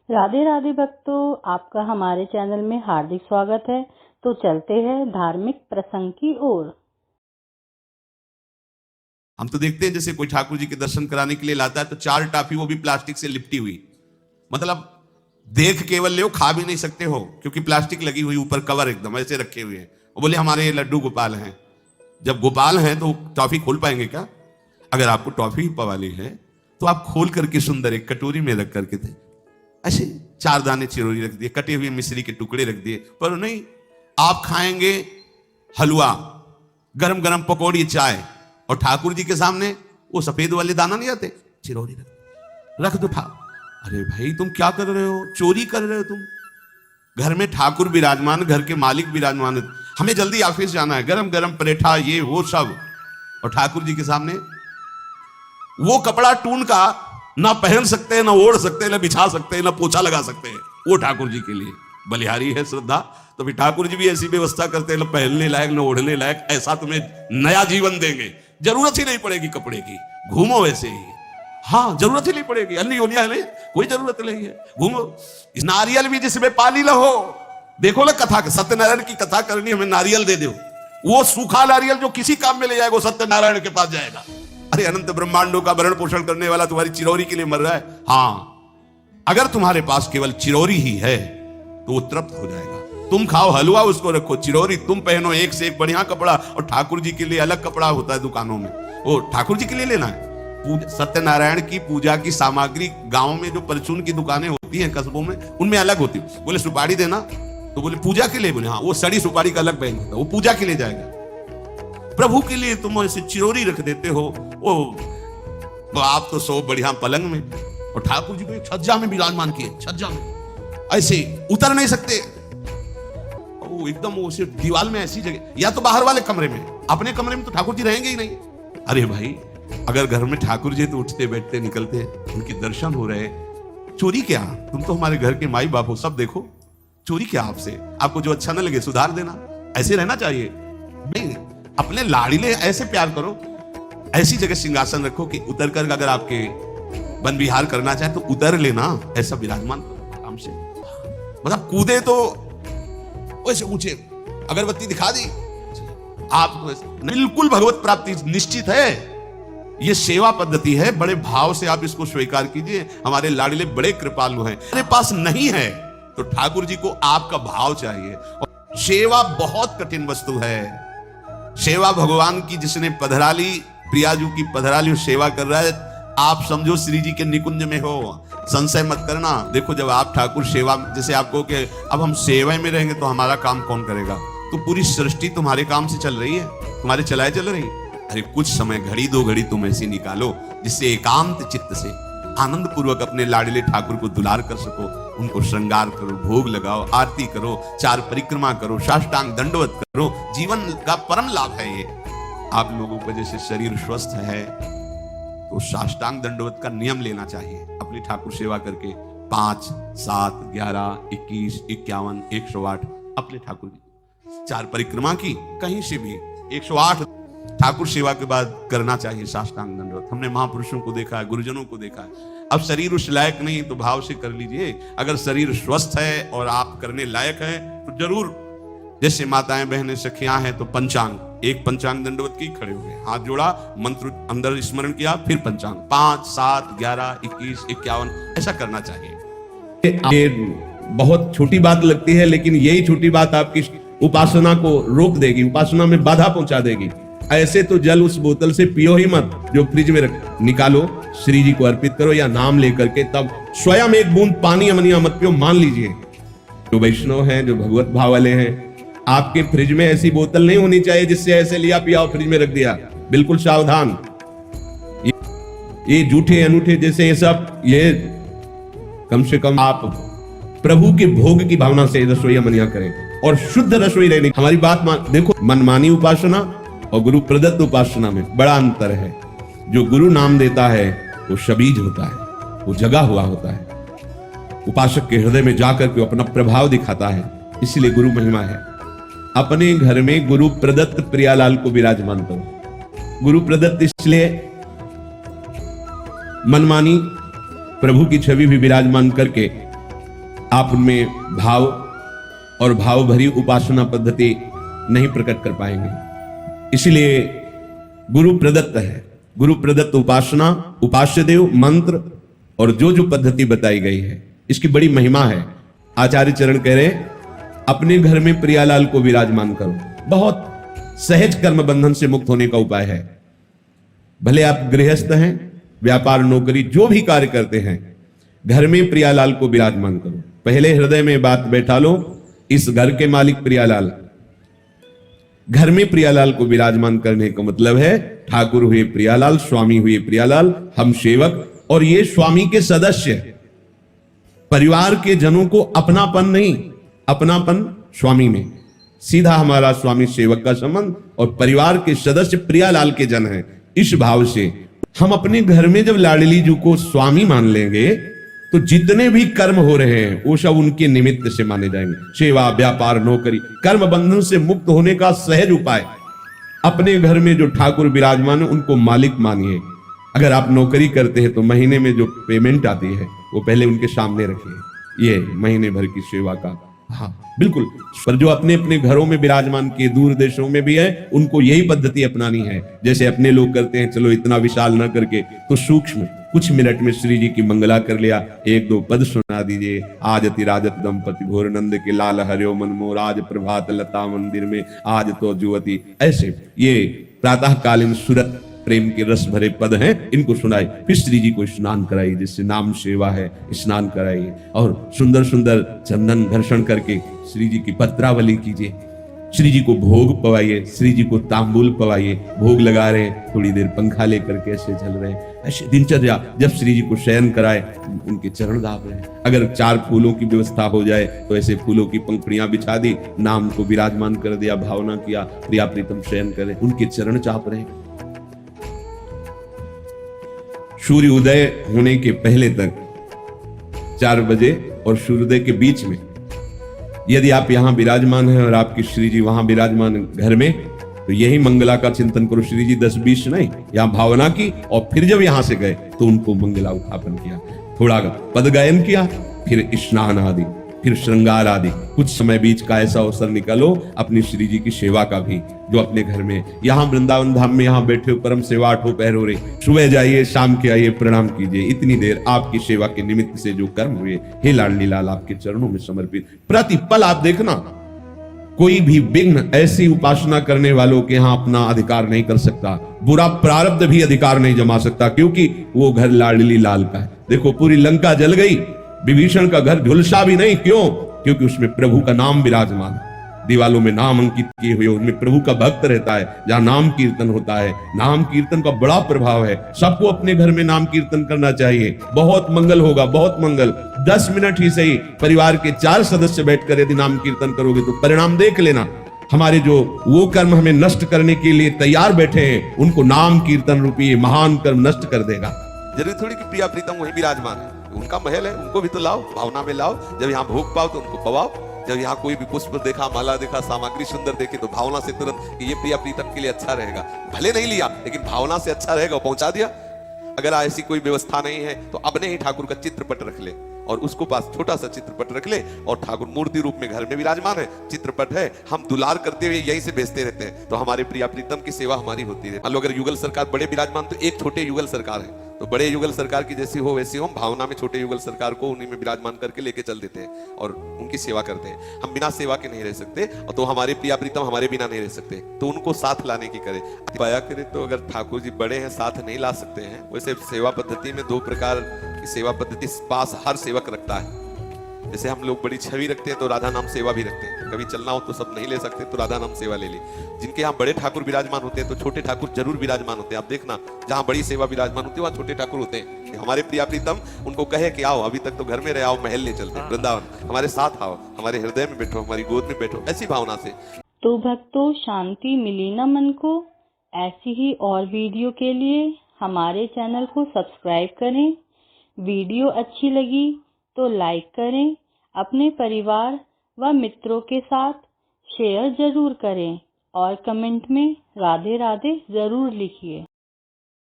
राधे राधे भक्तों, आपका हमारे चैनल में हार्दिक स्वागत है। तो चलते हैं धार्मिक प्रसंग की ओर। हम तो देखते हैं जैसे कोई ठाकुर जी के दर्शन कराने के लिए लाता है तो 4 टाफी वो भी प्लास्टिक से लिपटी हुई, मतलब देख केवल ले, खा भी नहीं सकते हो क्योंकि प्लास्टिक लगी हुई, ऊपर कवर एकदम ऐसे रखे हुए हैं। वो बोले हमारे लड्डू गोपाल हैं। जब गोपाल हैं तो टॉफी खोल पाएंगे क्या? अगर आपको टॉफी पवाली है तो आप खोल करके सुंदर एक कटोरी में रख करके थे, ऐसे 4 दाने चिरोरी रख दिए, कटे हुए मिश्री के टुकड़े रख दिए, पर नहीं, आप खाएंगे हलवा, गरम गरम पकौड़ी, चाय, और ठाकुर जी के सामने वो सफेद वाले दाना नहीं आते, चिरौरी रख दो। अरे भाई तुम क्या कर रहे हो? चोरी कर रहे हो तुम। घर में ठाकुर विराजमान, घर के मालिक विराजमान, हमें जल्दी ऑफिस जाना है, गरम गरम परेठा ये वो सब, और ठाकुर जी के सामने वो कपड़ा टून का ना पहन सकते हैं, ना ओढ़ सकते हैं, ना बिछा सकते हैं, ना पोछा लगा सकते हैं। वो ठाकुर जी के लिए बलिहारी है श्रद्धा, तो भी ठाकुर जी भी ऐसी व्यवस्था करते हैं, ना पहनने लायक ना ओढ़ने लायक, ऐसा तुम्हें नया जीवन देंगे, जरूरत ही नहीं पड़ेगी कपड़े की, घूमो वैसे ही। हाँ, जरूरत ही नहीं पड़ेगी, अन्य योनिया है, कोई जरूरत नहीं है, घूमो। इस नारियल भी जिसमें पानी न हो, देखो ना कथा, सत्यनारायण की कथा करनी, हमें नारियल दे दो, वो सूखा नारियल जो किसी काम में ले जाएगा, सत्यनारायण के पास जाएगा। अरे अनंत ब्रह्मांडों का भरण पोषण करने वाला तुम्हारी चिरौरी के लिए मर रहा है। हाँ, अगर तुम्हारे पास केवल चिरौरी ही है तो वो तृप्त हो जाएगा। तुम खाओ हलवा, उसको रखो, चिरौरी तुम पहनो, एक से एक बढ़िया कपड़ा, और ठाकुर जी के लिए अलग कपड़ा होता है दुकानों में, वो ठाकुर जी के लिए लेना है। सत्यनारायण की पूजा की सामग्री गांव में जो परचून की दुकानें होती हैं कस्बों में, उनमें अलग होती है। बोले सुपारी देना, तो बोले पूजा के लिए, बोले हाँ, वो सड़ी सुपारी का अलग बैंक होता है, वो पूजा के लिए जाएगा। प्रभु के लिए तुम ऐसे चिरौरी रख देते हो, वो तो आप तो सो बढ़िया पलंग में, और ठाकुर जी को एक छज्जा में विराजमान किए, छज्जा में ऐसे उतर नहीं सकते, वो एकदम वो सिर्फ दीवार में ऐसी जगह, या तो बाहर वाले कमरे में, अपने कमरे में तो ठाकुर जी रहेंगे ही नहीं। अरे भाई, अगर घर में ठाकुर जी तो उठते बैठते निकलते, उनके दर्शन हो रहे, चोरी क्या? तुम तो हमारे घर के माई बाप हो, सब देखो, चोरी क्या आपसे? आपको जो अच्छा न लगे सुधार देना, ऐसे रहना चाहिए। नहीं, अपने लाड़ीले ऐसे प्यार करो, ऐसी जगह सिंहासन रखो कि उतर कर अगर आपके वन विहार करना चाहे तो उतर लेना, ऐसा विराजमान आराम से, मतलब कूदे तो वैसे ऊंचे, अगरबत्ती दिखा दी, आप बिल्कुल भगवत प्राप्ति निश्चित है। ये सेवा पद्धति है, बड़े भाव से आप इसको स्वीकार कीजिए। हमारे लाडले बड़े कृपालु हैं, हमारे पास नहीं है तो ठाकुर जी को आपका भाव चाहिए। और सेवा बहुत कठिन वस्तु है। सेवा भगवान की जिसने पधराली, प्रियाजू की पधराली सेवा कर रहा है, आप समझो श्री जी के निकुंज में हो, संशय मत करना। देखो जब आप ठाकुर सेवा, जैसे आपको कि अब हम सेवा में रहेंगे तो हमारा काम कौन करेगा? तो पूरी सृष्टि तुम्हारे काम से चल रही है, तुम्हारे चलाए चल रही। अरे कुछ समय, घड़ी 2 घड़ी तुम ऐसी निकालो जिससे एकांत चित्त से आनंद पूर्वक अपने लाडले ठाकुर को दुलार कर सको। उनको श्रृंगार करो, भोग लगाओ, आरती करो, 4 परिक्रमा करो, साष्टांग दंडवत करो। जीवन का परम लाभ है ये। आप लोगों का जैसे शरीर स्वस्थ है तो साष्टांग दंडवत का नियम लेना चाहिए अपनी ठाकुर सेवा करके। 5, 7, 11, 21, 51, 108 अपने ठाकुर की 4 परिक्रमा की, कहीं से भी 108 ठाकुर सेवा के बाद करना चाहिए साष्टांग दंडवत। हमने महापुरुषों को देखा है, गुरुजनों को देखा है। अब शरीर उस लायक नहीं तो भाव से कर लीजिए। अगर शरीर स्वस्थ है और आप करने लायक है तो जरूर, जैसे माताएं बहनें सखियां हैं तो पंचांग, एक पंचांग दंडवत की, खड़े हो गए, हाथ जोड़ा, मंत्र अंदर स्मरण किया, फिर पंचांग 5, 7, 11, 21, 51 ऐसा करना चाहिए। ये बहुत छोटी बात लगती है, लेकिन यही छोटी बात आपकी उपासना को रोक देगी, उपासना में बाधा पहुंचा देगी। ऐसे तो जल उस बोतल से पियो ही मत जो फ्रिज में रख, निकालो, श्री जी को अर्पित करो या नाम लेकर के, तब स्वयं एक बूंद पानी अमनिया मत पियो। मान लीजिए जो वैष्णव हैं, जो भगवत भाव वाले हैं, आपके फ्रिज में ऐसी बोतल नहीं होनी चाहिए जिससे ऐसे लिया पिया और फ्रिज में रख दिया। बिल्कुल सावधान। ये झूठे अनूठे जैसे ये सब, ये कम से कम आप प्रभु के भोग की भावना से रसोई अमनिया करें और शुद्ध रसोई रहने। हमारी बात देखो, मनमानी उपासना और गुरु प्रदत्त उपासना में बड़ा अंतर है। जो गुरु नाम देता है वो शबीज होता है, वो जगा हुआ होता है, उपासक के हृदय में जाकर के अपना प्रभाव दिखाता है, इसलिए गुरु महिमा है। अपने घर में गुरु प्रदत्त प्रियालाल को विराजमान करो। गुरु प्रदत्त इसलिए मनमानी प्रभु की छवि भी विराजमान करके आप उनमें भाव और भाव भरी उपासना पद्धति नहीं प्रकट कर पाएंगे। इसलिए गुरु प्रदत्त है, गुरु प्रदत्त उपासना, उपास्य देव, मंत्र और जो पद्धति बताई गई है, इसकी बड़ी महिमा है। आचार्य चरण कह रहे अपने घर में प्रियालाल को विराजमान करो। बहुत सहज कर्म बंधन से मुक्त होने का उपाय है। भले आप गृहस्थ हैं, व्यापार नौकरी जो भी कार्य करते हैं, घर में प्रियालाल को विराजमान करो। पहले हृदय में बात बैठा लो, इस घर के मालिक प्रियालाल। घर में प्रियालाल को विराजमान करने का मतलब है ठाकुर हुए प्रियालाल, स्वामी हुए प्रियालाल, हम सेवक और ये स्वामी के सदस्य। परिवार के जनों को अपनापन नहीं, अपनापन स्वामी में, सीधा हमारा स्वामी सेवक का संबंध और परिवार के सदस्य प्रियालाल के जन हैं। इस भाव से हम अपने घर में जब लाडली जी को स्वामी मान लेंगे तो जितने भी कर्म हो रहे हैं वो सब उनके निमित्त से माने जाएंगे। सेवा, व्यापार, नौकरी, कर्म बंधन से मुक्त होने का सहज उपाय। अपने घर में जो ठाकुर विराजमान है उनको मालिक मानिए। अगर आप नौकरी करते हैं तो महीने में जो पेमेंट आती है वो पहले उनके सामने रखिए, ये महीने भर की सेवा का। हाँ बिल्कुल, पर जो अपने अपने घरों में विराजमान किए, दूर देशों में भी है, उनको यही पद्धति अपनानी है। जैसे अपने लोग करते हैं, चलो इतना विशाल न करके तो सूक्ष्म कुछ मिनट में श्री जी की मंगला कर लिया, एक दो पद सुना दीजिए। आज अति राजत दंपति घोर नंद के लाल हरियो मन मोर, आज प्रभात लता मंदिर में आज तो जुवती। ऐसे ये प्रातःकालीन सुरत प्रेम के रस भरे पद हैं, इनको सुनाए। फिर श्री जी को स्नान कराइए, जिससे नाम सेवा है, स्नान कराइए और सुंदर सुंदर चंदन घर्षण करके श्री जी की पत्रावली कीजिए। श्री जी को भोग पवाइए, श्री जी को तांबूल पवाइए। भोग लगा रहे हैं, थोड़ी देर पंखा लेकर के ऐसे चल रहे हैं। ऐसे दिनचर्या, जब श्री जी को शयन कराए उनके चरण दाब रहे हैं। अगर 4 फूलों की व्यवस्था हो जाए तो ऐसे फूलों की पंखुड़ियां बिछा दी, नाम को विराजमान कर दिया, भावना किया, प्रिया प्रीतम शयन करे, उनके चरण चाप रहे। सूर्य उदय होने के पहले तक 4 बजे और सूर्योदय के बीच में यदि आप यहां विराजमान हैं और आपकी श्री जी वहां विराजमान घर में, तो यही मंगला का चिंतन करो। श्री जी 10-20 नहीं, यहां भावना की और फिर जब यहां से गए तो उनको मंगला उठापन किया, थोड़ा पद गायन किया, फिर स्नान आदि, फिर श्रृंगार आदि। कुछ समय बीच का ऐसा अवसर निकालो अपनी श्री जी की सेवा का भी, जो अपने घर में यहाँ वृंदावन धाम में यहाँ बैठे हो, परम सेवा 8 पहर हो रही, सुबह जाइए, शाम के आइए, प्रणाम कीजिए। इतनी देर आपकी सेवा के निमित्त से जो कर्म हुए, हे लाडली लाल आपके चरणों में समर्पित। प्रतिपल आप देखना, कोई भी विघ्न ऐसी उपासना करने वालों के यहाँ अपना अधिकार नहीं कर सकता। बुरा प्रारब्ध भी अधिकार नहीं जमा सकता, क्योंकि वो घर लाडली लाल का है। देखो पूरी लंका जल गई, विभीषण का घर झुलसा भी नहीं। क्यों? क्योंकि उसमें प्रभु का नाम विराजमान है। दीवालों में नाम अंकित किए हुए, उनमें प्रभु का भक्त रहता है। जहां नाम कीर्तन होता है, नाम कीर्तन का बड़ा प्रभाव है। सबको अपने घर में नाम कीर्तन करना चाहिए, बहुत मंगल होगा, बहुत मंगल। 10 मिनट ही सही, परिवार के 4 सदस्य बैठकर यदि नाम कीर्तन करोगे तो परिणाम देख लेना। हमारे जो वो कर्म हमें नष्ट करने के लिए तैयार बैठे हैं, उनको नाम कीर्तन रूपी महान कर्म नष्ट कर देगा। जरूरी थोड़ी कि प्रिया प्रीतम वही विराजमान है, उनका महल है, उनको भी तो लाओ, भावना में लाओ। जब यहाँ भोग पाओ तो उनको पवाओ। जब यहाँ कोई भी पुष्प देखा, माला देखा, सामग्री सुंदर देखे तो भावना से तुरंत कि ये प्रिया प्रीतम के लिए अच्छा रहेगा। भले नहीं लिया लेकिन भावना से अच्छा रहेगा, पहुंचा दिया। अगर ऐसी कोई व्यवस्था नहीं है तो अपने ही ठाकुर का चित्रपट रख ले और उसको पास छोटा सा चित्रपट रख ले, और ठाकुर मूर्ति रूप में घर में विराजमान है, चित्रपट है, हम दुलार करते हुए यहीं से भेजते रहते हैं, तो हमारे प्रिया प्रीतम की सेवा हमारी होती है। मान लो अगर युगल सरकार बड़े विराजमान, तो एक छोटे युगल सरकार है, तो बड़े युगल सरकार की जैसी हो वैसी हो, हम भावना में छोटे युगल सरकार को उन्हीं में विराजमान करके लेके चल देते हैं और उनकी सेवा करते हैं। हम बिना सेवा के नहीं रह सकते, और तो हमारे प्रिया प्रीतम हमारे बिना नहीं रह सकते, तो उनको साथ लाने की करे पाया करे। तो अगर ठाकुर जी बड़े हैं, साथ नहीं ला सकते हैं। वैसे सेवा पद्धति में 2 प्रकार की सेवा पद्धति पास हर सेवक रखता है। जैसे हम लोग बड़ी छवि रखते हैं तो राधा नाम सेवा भी रखते हैं। कभी चलना हो तो सब नहीं ले सकते तो राधा नाम सेवा ले ली। जिनके यहाँ बड़े ठाकुर विराजमान होते हैं तो छोटे ठाकुर जरूर विराजमान होते हैं। आप देखना, जहाँ बड़ी सेवा विराजमान होती है वहाँ छोटे ठाकुर होते हैं। हमारे प्रिया प्रीतम उनको कहे कि आओ, अभी तक तो घर में रहे, आओ महल ले चलते, वृंदावन हमारे साथ आओ, हमारे हृदय में बैठो, हमारी गोद में बैठो, ऐसी भावना से। तो भक्तों, शांति मिली ना मन को। ऐसी ही और वीडियो के लिए हमारे चैनल को सब्सक्राइब करें। वीडियो अच्छी लगी तो लाइक करें, अपने परिवार व मित्रों के साथ शेयर जरूर करें और कमेंट में राधे राधे जरूर लिखिए।